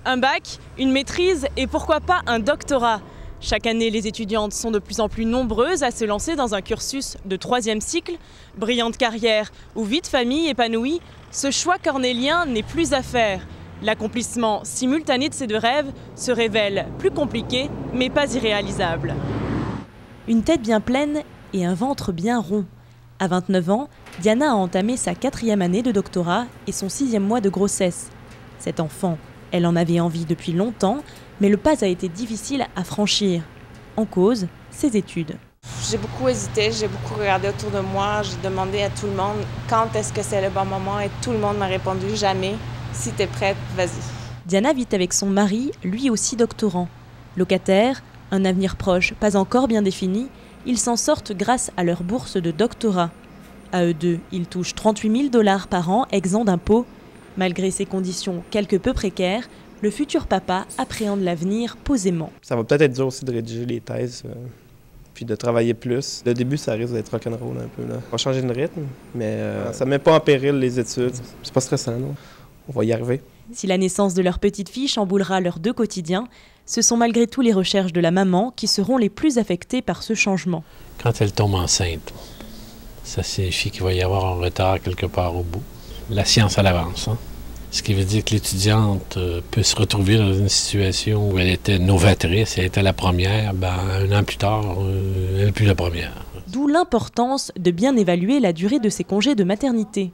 Un bac, une maîtrise et pourquoi pas un doctorat. Chaque année, les étudiantes sont de plus en plus nombreuses à se lancer dans un cursus de 3e cycle. Brillante carrière ou vie de famille épanouie, ce choix cornélien n'est plus à faire. L'accomplissement simultané de ces deux rêves se révèle plus compliqué, mais pas irréalisable. Une tête bien pleine et un ventre bien rond. À 29 ans, Diana a entamé sa 4e année de doctorat et son 6e mois de grossesse. Cet enfant, elle en avait envie depuis longtemps, mais le pas a été difficile à franchir. En cause, ses études. J'ai beaucoup hésité, j'ai beaucoup regardé autour de moi, j'ai demandé à tout le monde quand est-ce que c'est le bon moment et tout le monde m'a répondu jamais. Si t'es prête, vas-y. Diana vit avec son mari, lui aussi doctorant. Locataire, un avenir proche pas encore bien défini, ils s'en sortent grâce à leur bourse de doctorat. À eux deux, ils touchent 38 000 $ par an, exempts d'impôts. Malgré ces conditions quelque peu précaires, le futur papa appréhende l'avenir posément. Ça va peut-être être dur aussi de rédiger les thèses, puis de travailler plus. Le début, ça risque d'être rock'n'roll un peu. Là. On va changer de rythme, mais ça ne met pas en péril les études. C'est pas stressant, non? On va y arriver. Si la naissance de leur petite fille chamboulera leurs deux quotidiens, ce sont malgré tout les recherches de la maman qui seront les plus affectées par ce changement. Quand elle tombe enceinte, ça signifie qu'il va y avoir un retard quelque part au bout. La science à l'avance, hein? Ce qui veut dire que l'étudiante peut se retrouver dans une situation où elle était novatrice, elle était la première, un an plus tard, elle n'est plus la première. D'où l'importance de bien évaluer la durée de ses congés de maternité.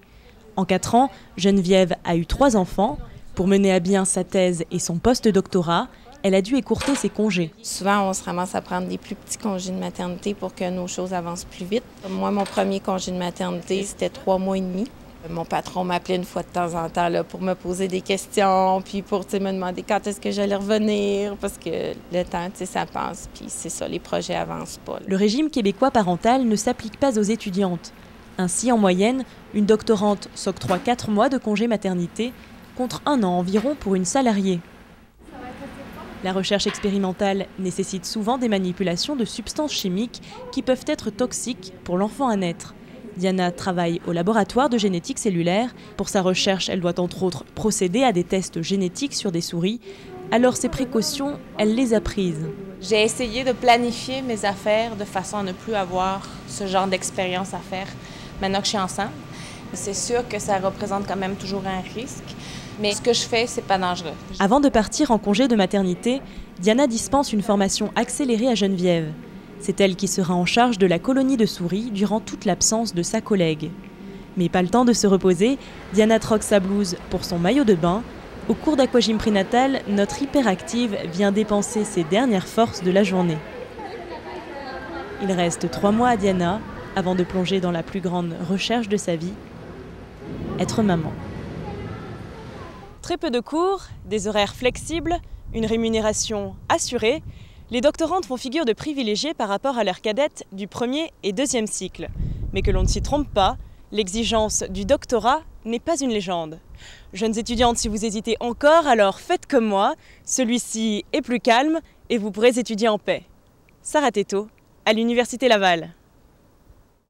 En 4 ans, Geneviève a eu 3 enfants. Pour mener à bien sa thèse et son post-doctorat, elle a dû écourter ses congés. Souvent, on se ramasse à prendre des plus petits congés de maternité pour que nos choses avancent plus vite. Moi, mon premier congé de maternité, c'était 3 mois et demi. Mon patron m'appelait une fois de temps en temps là, pour me poser des questions, puis pour me demander quand est-ce que j'allais revenir, parce que le temps, ça passe, puis c'est ça, les projets avancent pas. Là. Le régime québécois parental ne s'applique pas aux étudiantes. Ainsi, en moyenne, une doctorante s'octroie 4 mois de congé maternité, contre 1 an environ pour une salariée. La recherche expérimentale nécessite souvent des manipulations de substances chimiques qui peuvent être toxiques pour l'enfant à naître. Diana travaille au laboratoire de génétique cellulaire. Pour sa recherche, elle doit entre autres procéder à des tests génétiques sur des souris. Alors ces précautions, elle les a prises. J'ai essayé de planifier mes affaires de façon à ne plus avoir ce genre d'expérience à faire maintenant que je suis enceinte. C'est sûr que ça représente quand même toujours un risque, mais ce que je fais, c'est pas dangereux. Avant de partir en congé de maternité, Diana dispense une formation accélérée à Geneviève. C'est elle qui sera en charge de la colonie de souris durant toute l'absence de sa collègue. Mais pas le temps de se reposer, Diana troque sa blouse pour son maillot de bain. Au cours d'aquagym prénatal, notre hyperactive vient dépenser ses dernières forces de la journée. Il reste 3 mois à Diana avant de plonger dans la plus grande recherche de sa vie, être maman. Très peu de cours, des horaires flexibles, une rémunération assurée. Les doctorantes font figure de privilégiées par rapport à leurs cadettes du 1er et 2e cycle. Mais que l'on ne s'y trompe pas, l'exigence du doctorat n'est pas une légende. Jeunes étudiantes, si vous hésitez encore, alors faites comme moi. Celui-ci est plus calme et vous pourrez étudier en paix. Sarah Théto, à l'Université Laval.